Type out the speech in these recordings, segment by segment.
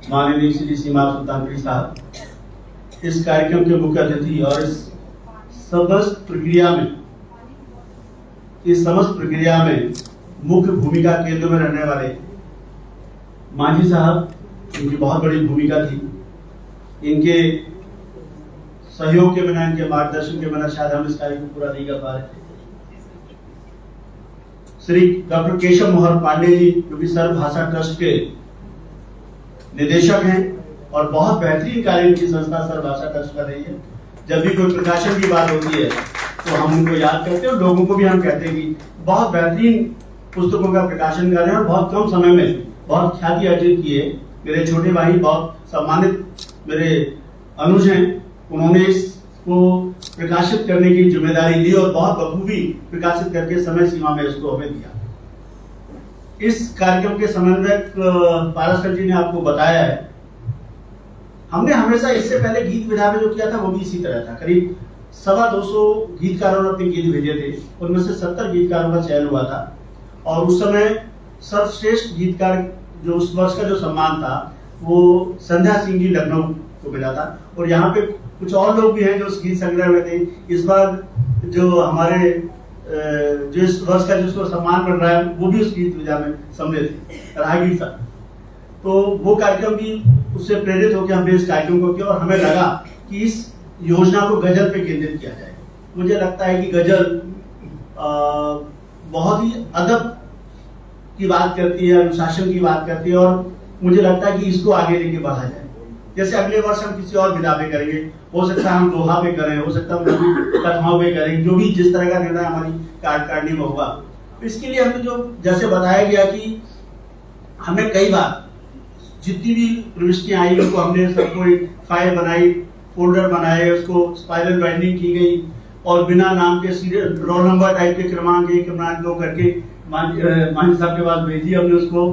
माननीय श्री सीमा सुल्तानपुरी साहब, इस कार्यक्रम के मुख्य अतिथि और इस समस्त प्रक्रिया में मुख्य भूमिका केंद्र में रहने वाले मांझी साहब, इनकी बहुत बड़ी भूमिका थी। इनके सहयोग के बिना, इनके मार्गदर्शन के बिना शायद हम इस कार्य को पूरा नहीं कर पा रहे थे। श्री डॉक्टर केशव मोहन पांडे जी, जो कि सर्व भाषा ट्रस्ट के निदेशक हैं और बहुत बेहतरीन कार्य इनकी संस्था सर्व भाषा ट्रस्ट कर रही है। जब भी कोई प्रकाशन की बात होती है तो हम उनको याद करते हैं और लोगों को भी हम कहते हैं कि बहुत बेहतरीन पुस्तकों का प्रकाशन कर रहे हैं और बहुत कम समय में बहुत ख्याति अर्जित किए। मेरे छोटे भाई, बहुत सम्मानित मेरे अनुज हैं, उन्होंने इसको प्रकाशित करने की जिम्मेदारी ली और बहुत बखूबी प्रकाशित करके समय सीमा में इसको हमें दिया। इस कार्यक्रम के समन्वयक पारस सर जी ने आपको बताया है, हमने हमेशा इससे पहले गीत विधा में जो किया था वो भी इसी तरह था। करीब 250 गीतकारों ने अपने गीत भेजे थे, उनमें से 70 गीतकारों का चयन हुआ था और उस समय सर्वश्रेष्ठ गीतकार जो उस वर्ष का जो सम्मान था वो संध्या सिंह जी लखनऊ को मिला था। और यहाँ पे कुछ और लोग भी हैं जो उस गीत संग्रह में थे। इस बार जो हमारे जो इस वर्ष का जिसको सम्मान मिल रहा है वो भी उस गीत विधा में सम्मिलित थे, राहगीर साहब। तो वो कार्यक्रम भी उससे प्रेरित होकर हमने इस कार्यक्रम को किया और हमें लगा कि इस योजना को गजल पे केंद्रित किया जाए। मुझे लगता है कि गजल बहुत ही अदब की बात करती है, अनुशासन की बात करती है और मुझे लगता है कि इसको आगे लेके बढ़ा जाए। जैसे अगले वर्ष हम किसी और विधा पे करेंगे, हो सकता है हम दोहा पे करें, हो सकता है हम कथाओं पे करें, जो भी जिस तरह का निर्णय हमारी कार्यकारिणी में होगा। तो इसके लिए हमने जो जैसे बताया गया कि हमें कई बार जितनी भी प्रविष्टियां आई उनको हमने सबको एक फाइल बनाई, फोल्डर बनाए, उसको स्पाइरल बाइंडिंग की गई और बिना नाम के सीरियल रोल नंबर टाइप के क्रमांक 1 क्रमांक 2 करके मांझी साहब के पास भेजी हमने उसको।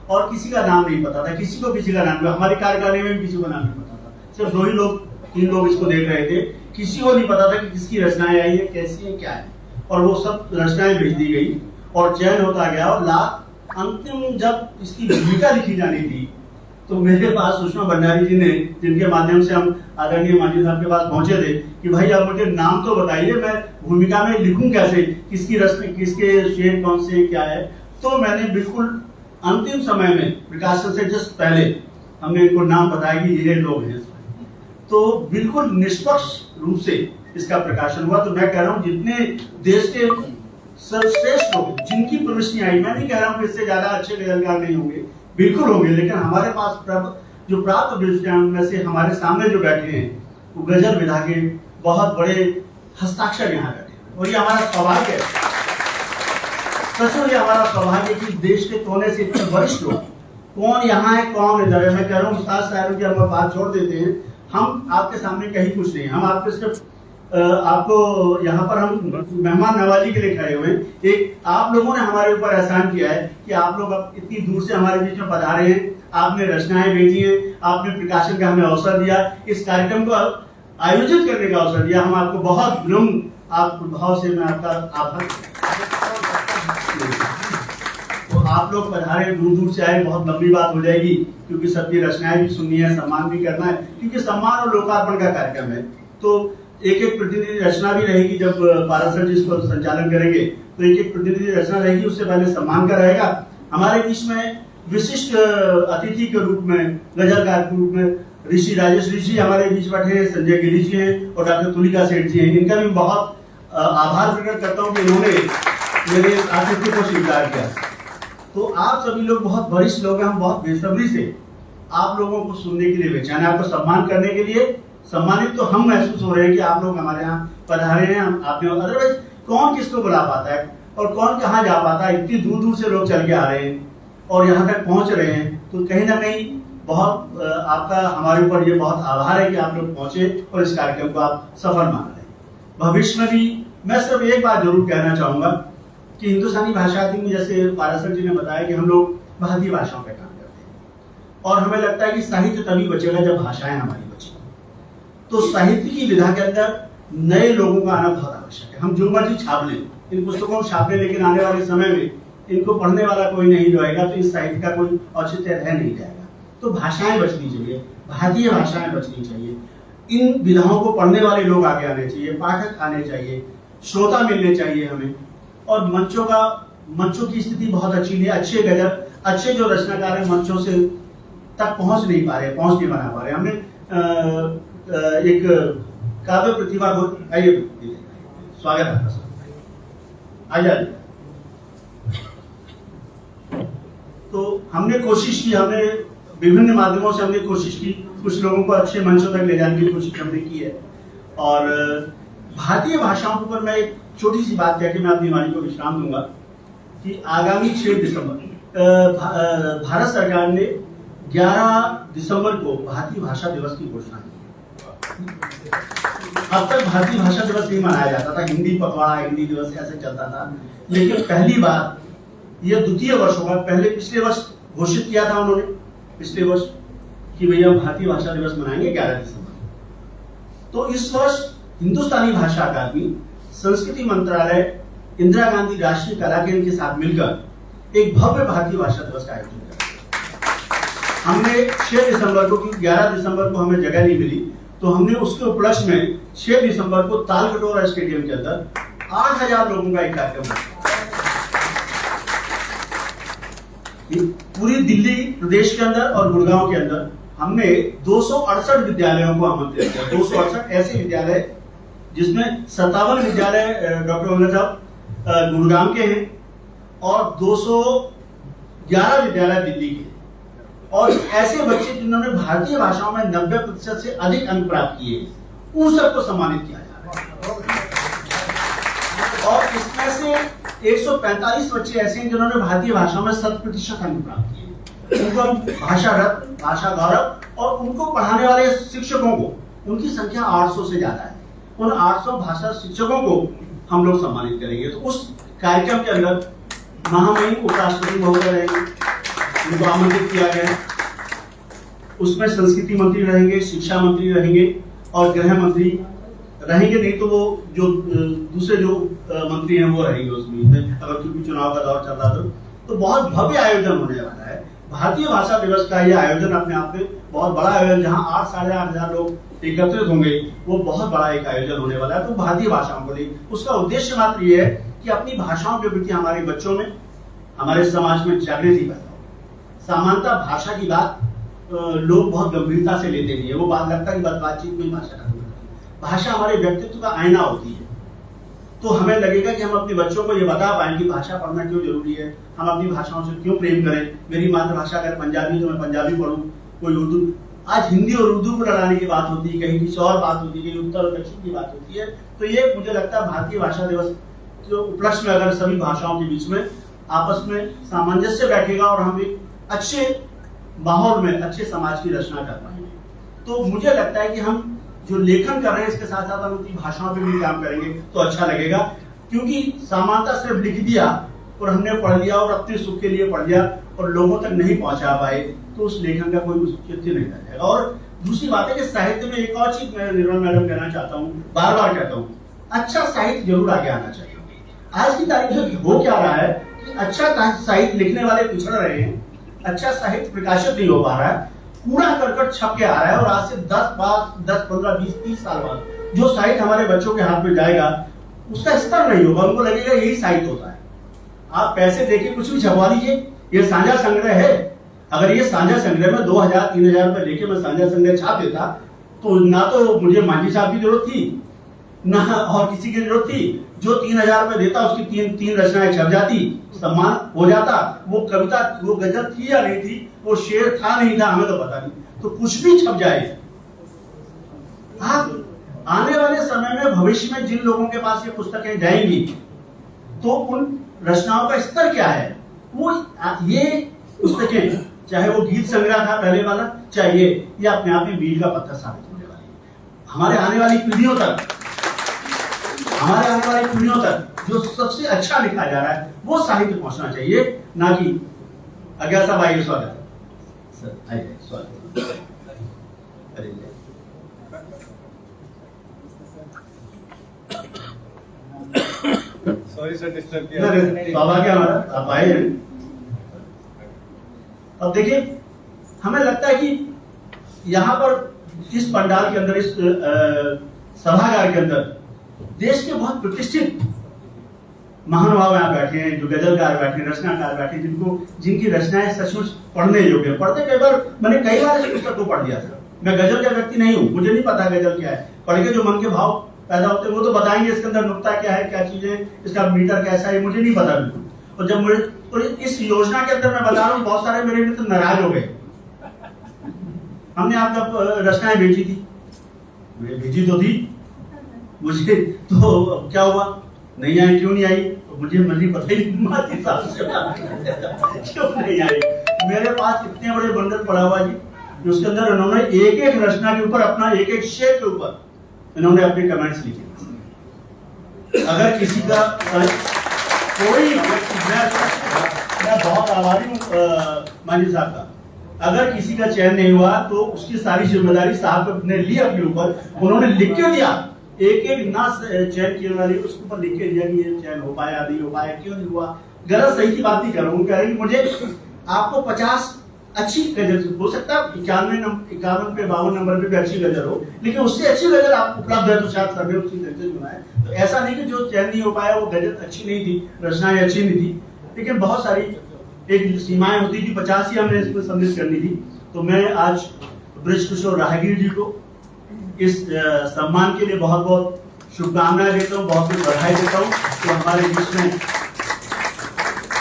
और किसी का नाम नहीं पता था, किसी का नाम, हमारी कार्यकारिणी में भी किसी को नाम नहीं पता था। सिर्फ 2 ही लोग 3 लोग इसको देख रहे थे, किसी को नहीं पता था कि किसकी रचनाएं आई है, कैसी है, क्या है। और वो सब रचनाएं भेज दी गई और चयन होता गया और अंतिम जब इसकी भूमिका लिखी जानी थी तो मेरे पास सुषमा भंडारी जी ने, जिनके माध्यम से हम आदरणीय मांझी साहब के पास पहुंचे थे कि भाई आप मुझे नाम तो बताइए, मैं भूमिका में लिखूं कैसे, किसकी रचना, किसके शेर कौन से, क्या है। तो मैंने बिल्कुल अंतिम समय में प्रकाशन से जस्ट पहले हमने इनको नाम बताया कि ये लोग हैं। तो बिल्कुल निष्पक्ष रूप से इसका प्रकाशन हुआ। तो मैं कह रहा हूँ जितने देश के सर्वश्रेष्ठ लोग जिनकी प्रविष्टियां आई, मैं नहीं कह रहा हूँ कि इससे ज्यादा अच्छे गजलकार नहीं होंगे, बिल्कुल होंगे, लेकिन हमारे पास जो प्राप्त प्रविष्टियां में से हमारे सामने जो बैठे हैं वो गजल विधा के बहुत बड़े हस्ताक्षर यहाँ बैठे हैं। और ये हमारा सौभाग्य है, सचमुच ये हमारा सौभाग्य कि देश के कोने से इतने वरिष्ठ लोग, कौन यहाँ है कौन इधर है। मैं कह रहा हूँ उस्ताद साहब की हम बात छोड़ देते हैं, हम आपके सामने कहीं कुछ नहीं, हम आपके सिर्फ आपको यहाँ पर हम मेहमान नवाजी के लिए खड़े हुए हैं। एक आप लोगों ने हमारे ऊपर एहसान किया है कि आप लोग अब इतनी दूर से हमारे बीच में पधारे हैं, आपने रचनाएं भेजी हैं, आपने प्रकाशन का हमें अवसर दिया, इस कार्यक्रम को आयोजित करने का अवसर दिया। हम आपको बहुत विनम्र आप भाव से मैं आपका आभार। तो आप लोग पधारे, दूर दूर से आए, बहुत लंबी बात हो जाएगी क्योंकि सबकी रचनाएं भी सुननी है, सम्मान भी करना है, क्योंकि सम्मान और लोकार्पण का कार्यक्रम है। तो एक एक प्रतिनिधि रचना भी रहेगी, जब पारस सर जी इसको संचालन करेंगे तो एक एक प्रतिनिधि रचना रहेगी, उससे पहले सम्मान का रहेगा। हमारे बीच में विशिष्ट अतिथि के रूप में, गजलकार के रूप में ऋषि राजेश ऋषि हमारे बीच बैठे हैं, संजय गिरी जी हैं और डॉक्टर तुलिका सेठ जी हैं। इनका भी बहुत आभार प्रकट करता हूँ कि इन्होंने मेरे आतिथ्य को स्वीकार किया। तो आप सभी लोग बहुत वरिष्ठ लोग हैं, हम बहुत बेसब्री से आप लोगों को सुनने के लिए बेचैन हैं, आपको सम्मान करने के लिए। सम्मानित तो हम महसूस हो रहे हैं कि आप लोग हमारे यहाँ पधारे हैं। आपने अदरवाइज कौन किसको बुला पाता है और कौन कहाँ जा पाता है, इतनी दूर दूर से लोग चल के आ रहे हैं और यहाँ तक पहुँच रहे हैं। तो कहीं ना कहीं बहुत आपका हमारे ऊपर ये बहुत आभार है कि आप लोग पहुंचे और इस कार्यक्रम को आप सफल मान रहे हैं। भविष्य में भी मैं सिर्फ एक बात जरूर कहना चाहूंगा कि हिंदुस्तानी भाषा में, जैसे पारस सर जी ने बताया कि हम लोग भारतीय भाषाओं पे काम करते हैं और हमें लगता है कि साहित्य तभी बचेगा जब भाषाएं हमारी बचेगी। तो साहित्य की विधा के अंदर नए लोगों का आना बहुत आवश्यक है। हम जो मर्जी छाप लें, इन पुस्तकों को छाप लें, लेकिन आने वाले समय में इनको पढ़ने वाला कोई नहीं रहेगा तो इस साहित्य का कोई औचित्य रह नहीं जाएगा। तो भाषाएं बचनी चाहिए, भारतीय भाषाएं बचनी चाहिए। इन विधाओं को पढ़ने वाले लोग आगे आने चाहिए, पाठक आने चाहिए, श्रोता मिलने चाहिए हमें। और मंचों की स्थिति बहुत अच्छी नहीं है। अच्छे गजल, अच्छे जो रचनाकार हैं मंचों से तक पहुंच नहीं बना पा रहे। हमने एक काव्य प्रतिभा को, आइए स्वागत है आपका सर, आ जाइए। तो हमने कोशिश की, हमने विभिन्न माध्यमों से हमने कोशिश की, कुछ लोगों को अच्छे मंचों तक ले जाने की कोशिश हमने की है। और भारतीय भाषाओं के ऊपर मैं एक छोटी सी बात कह के मैं अपनी वाणी को विश्राम दूंगा कि आगामी 6 दिसंबर भारत सरकार ने 11 दिसंबर को भारतीय भाषा दिवस की घोषणा की। अब तक भारतीय भाषा दिवस नहीं मनाया जाता था, हिंदी पखवाड़ा, हिंदी दिवस ऐसे चलता था। लेकिन पहली बार यह द्वितीय वर्ष होगा, पहले पिछले वर्ष घोषित किया था उन्होंने, पिछले वर्ष, कि भैया भारतीय भाषा दिवस मनाएंगे 11 दिसंबर। तो इस वर्ष हिंदुस्तानी भाषा अकादमी, संस्कृति मंत्रालय, इंदिरा गांधी राष्ट्रीय कला केंद्र के साथ मिलकर एक भव्य भारतीय भाषा दिवस का आयोजन किया। हमने 6 दिसंबर को, क्योंकि 11 दिसंबर को हमें जगह नहीं मिली, तो हमने उसके उपलक्ष्य में 6 दिसंबर को तालकटोरा स्टेडियम के अंदर 8000 लोगों का एक कार्यक्रम रखा। पूरी दिल्ली प्रदेश के अंदर और गुड़गांव के अंदर हमने 268 विद्यालयों को आमंत्रित किया। 268 ऐसे विद्यालय जिसमें 57 विद्यालय डॉक्टर अमृत साहब गुड़गांव के हैं और 211 विद्यालय दिल्ली के, और ऐसे बच्चे जिन्होंने भारतीय भाषाओं में 90% से अधिक अंक प्राप्त किए, उन सबको सम्मानित किया जा रहा है। और इसमें से 145 बच्चे ऐसे हैं जिन्होंने भारतीय भाषाओं में 100% अंक प्राप्त किए। उनको हम भाषा रत्न, भाषा गौरव, और उनको पढ़ाने वाले शिक्षकों को, उनकी संख्या 800 से ज्यादा है, उन 800 भाषा शिक्षकों को हम लोग सम्मानित करेंगे। तो उस कार्यक्रम के अंदर महामहिम उपराष्ट्रपति महोदय रहेंगे, उनको आमंत्रित किया गया है। उसमें संस्कृति मंत्री रहेंगे, शिक्षा मंत्री रहेंगे और गृह मंत्री रहेंगे, नहीं तो वो जो दूसरे जो मंत्री हैं वो रहेंगे उसमें, अगर क्योंकि चुनाव का दौर चल रहा तो बहुत भव्य आयोजन होने वाला है। भारतीय भाषा दिवस का यह आयोजन अपने आप में बहुत बड़ा आयोजन, जहां 8 साढ़े 8 हजार लोग एकत्रित होंगे, वो बहुत बड़ा एक आयोजन होने वाला है। तो भारतीय भाषाओं को लेकर उसका उद्देश्य मात्र ये है कि अपनी भाषाओं के प्रति हमारे बच्चों में, हमारे समाज में जागृति पैदा हो। सामान्यतः भाषा की बात लोग बहुत गंभीरता से लेते नहीं है, वो बात लगता है कि बातचीत में भाषा खत्म होती है। भाषा हमारे व्यक्तित्व का आईना होती है। तो हमें लगेगा कि हम अपने बच्चों को ये बता पाएं कि भाषा पढ़ना क्यों जरूरी है, हम अपनी भाषाओं से क्यों प्रेम करें। मेरी मातृभाषा अगर पंजाबी तो मैं पंजाबी पढ़ूं, कोई उर्दू। आज हिंदी और उर्दू को लड़ाने की बात होती है, कहीं किसी और बात होती है, कहीं उत्तर और दक्षिण की बात होती है। तो ये मुझे लगता है भारतीय भाषा दिवस जो उपलक्ष्य में अगर सभी भाषाओं के बीच में आपस में सामंजस्य बैठेगा और हम एक अच्छे माहौल में अच्छे समाज की रचना कर पाएंगे, तो मुझे लगता है कि हम जो लेखन कर रहे हैं इसके साथ साथ हम उनकी भाषाओं पे भी काम करेंगे तो अच्छा लगेगा। क्योंकि सामान्यतः सिर्फ लिख दिया और हमने पढ़ लिया और अपने सुख के लिए पढ़ लिया और लोगों तक नहीं पहुंचा पाए, तो उस लेखन का कोई औचित्य नहीं रह जाएगा। और दूसरी बात है कि साहित्य में एक और चीज मैं निर्मल मैडम कहना चाहता हूँ, बार बार कहता हूँ, अच्छा साहित्य जरूर आगे आना चाहिए। आज की तारीख में हो क्या रहा है कि अच्छा साहित्य लिखने वाले पिछड़ रहे हैं, अच्छा साहित्य प्रकाशित नहीं हो पा रहा है, कूड़ा करकट छप के आ रहा है। और आज से 10, 15, 20, 30 साल बाद जो साहित्य हमारे बच्चों के हाथ में जाएगा उसका स्तर नहीं होगा, उनको लगेगा यही साहित्य होता है। आप पैसे देके कुछ भी छपवा लीजिए, ये साझा संग्रह है। अगर ये साझा संग्रह में 2000-3000 रुपए लेके मैं साझा संग्रह छाप देता तो ना तो मुझे मांझी साहब की जरूरत थी ना और किसी की जरूरत थी। जो 3000 रुपए देता उसकी तीन रचनाएं छप जाती, सम्मान हो जाता। वो कविता, वो गजल थी या नहीं थी, वो शेर था नहीं था, हमें तो पता नहीं, तो कुछ भी छप जाए। आप आने वाले समय में भविष्य में जिन लोगों के पास ये पुस्तकें जाएंगी तो उन रचनाओं का स्तर क्या है, वो ये पुस्तकें, चाहे वो गीत संग्रह था पहले वाला, चाहे ये अपने आप में मील का पत्थर साबित होने वाली है। हमारे आने वाली पीढ़ियों तक जो सबसे अच्छा लिखा जा रहा है वो साहित्य पहुंचना चाहिए, ना कि अज्ञा साहब आइए, स्वागत है सर, आइए स्वागत। सॉरी सर डिस्टर्ब किया। बाबा क्या हमारा आप आए हैं। अब देखिए हमें लगता है कि यहाँ पर इस पंडाल के अंदर, इस सभागार के अंदर देश के बहुत प्रतिष्ठित महानुभाव यहाँ बैठे हैं, जो गजलकार बैठे हैं, रचनाकार बैठे हैं, जिनकी रचनाएं सचमुच पढ़ने योग्य है। पढ़ते कई बार, मैंने कई बार इस पुस्तक को पढ़ दिया था। मैं गजल का व्यक्ति नहीं हूँ, मुझे नहीं पता गजल क्या है। पढ़ के जो मन के भाव पैदा होते हैं वो तो बताएंगे, इसके अंदर नुक्ता क्या है, क्या चीजें, इसका मीटर कैसा है, मुझे नहीं पता बिल्कुल। और जब मुझे तो इस योजना के अंदर मैं बता रहा हूँ, बहुत सारे मेरे मित्र नाराज हो गए। हमने आपका रचनाएं भेजी थी, भेजी तो थी मुझे, तो क्या हुआ, नहीं आई, क्यों नहीं आई, तो मुझे पता ही नहीं क्यों नहीं आई। मेरे पास इतने बड़े बंडल पड़ा हुआ जी, उसके अंदर इन्होंने एक एक रचना के ऊपर, अपना एक एक शेर के ऊपर इन्होंने अपने कमेंट्स लिखे। अगर किसी का कोई, मैं बहुत आभारी हूँ मानी साहब का, अगर किसी का चयन नहीं हुआ तो उसकी सारी जिम्मेदारी साहब ने ली अपने ऊपर। उन्होंने लिख के दिया, एक एक ना चयन की वाली उसके ऊपर लिख के दिया कि ये चयन हो पाया, नहीं हो पाया, क्यों नहीं हुआ। गलत सही की बात नहीं कर रहा हूँ, कह रही मुझे आपको 50 अच्छी गजल, हो सकता है 51 पे 52 नंबर पे भी अच्छी गजल हो, लेकिन उससे अच्छी गजल आप उपलब्ध है तो शायद सर्वे उसी गजल बनाए। तो ऐसा नहीं कि जो चयन नहीं हो पाया वो गजल अच्छी नहीं थी, रचनाएं अच्छी नहीं थी, लेकिन बहुत सारी एक सीमाएं होती थी, 50 ही हमने इसमें सम्मिलित करनी थी। तो मैं आज बृजकिशोर राहगीर जी को इस सम्मान के लिए बहुत बहुत शुभकामनाएं देता हूँ, बहुत बहुत बधाई देता हूँ। तो हमारे बीच में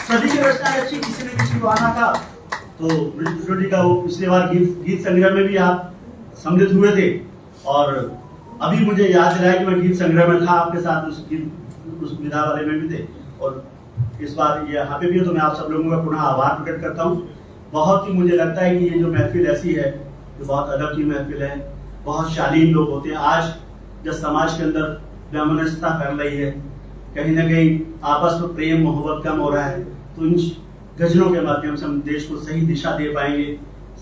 सभी की रचनाएं अच्छी, किसी ने किसी को आना था। तो बृजकिशोर जी का वो पिछले बार गीत संग्रह में भी आप सम्मिलित हुए थे, और अभी मुझे याद दिलाया कि मैं गीत संग्रह में था आपके साथ, उस विधा वाले में भी थे, और इस बार ये यहाँ पे भी है। तो मैं आप सब लोगों का पुनः आभार प्रकट करता हूँ। बहुत ही मुझे लगता है कि ये जो महफिल ऐसी है, जो बहुत अदब की महफिल है, बहुत शालीन लोग होते हैं। आज जब समाज के अंदर वैमनस्यता फैल रही है, कहीं ना कहीं आपस में प्रेम मोहब्बत कम हो रहा है, तो इन गजलों के माध्यम से हम देश को सही दिशा दे पाएंगे,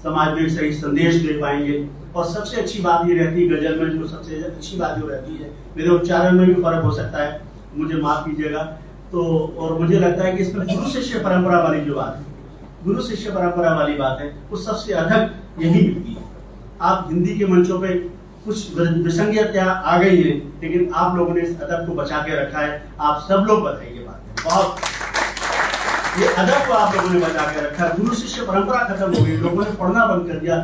समाज में सही संदेश दे पाएंगे। और सबसे अच्छी बात ये रहती है गजल में, जो सबसे अच्छी बात जो रहती है, मेरे उच्चारण में भी फर्क हो सकता है, मुझे माफ कीजिएगा। तो और मुझे लगता है कि इसमें गुरु शिष्य परंपरा वाली जो बात है, गुरु शिष्य परंपरा वाली बात है, वो सबसे अधिक यही मिलती है। आप हिंदी के मंचों पे कुछ विसंगतियां आ गई है, लेकिन आप लोगों ने इस अदब को बचा के रखा है। आप सब लोग बताइए बात, बहुत ये अदब को आप लोगों ने बचा के रखा है। गुरु शिष्य परंपरा खत्म हो गई, लोगों ने पढ़ना बंद कर दिया।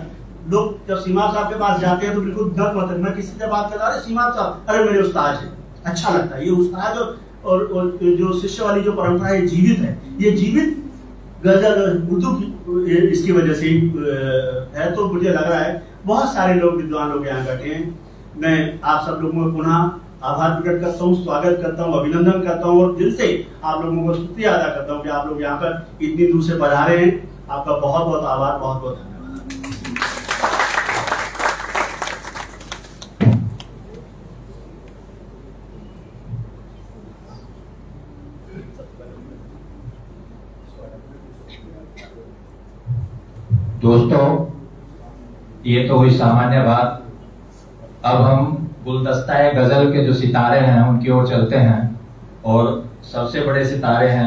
लोग जब सीमा साहब के पास जाते हैं तो बिल्कुल डर मत, मैं किसी से बात कर रहा, अरे सीमा साहब, अरे मेरे उस्ताद है, अच्छा लगता है। ये उस्ताद और जो शिष्य वाली जो परंपरा है जीवित है, ये जीवित गजल उर्दू की इसकी वजह से है। तो मुझे लग रहा है बहुत सारे लोग, विद्वान लोग यहाँ बैठे हैं। मैं आप सब लोगों को पुनः आभार प्रकट करता हूँ, स्वागत करता हूँ, अभिनंदन करता हूँ, और दिल से आप लोगों को शुक्रिया अदा करता हूँ कि आप लोग यहाँ पर इतनी दूर से पधारे हैं। आपका बहुत बहुत आभार, बहुत बहुत धन्यवाद। दोस्तों, ये तो हुई सामान्य बात। अब हम गुलदस्ता गजल के जो सितारे हैं उनकी ओर चलते हैं, और सबसे बड़े सितारे हैं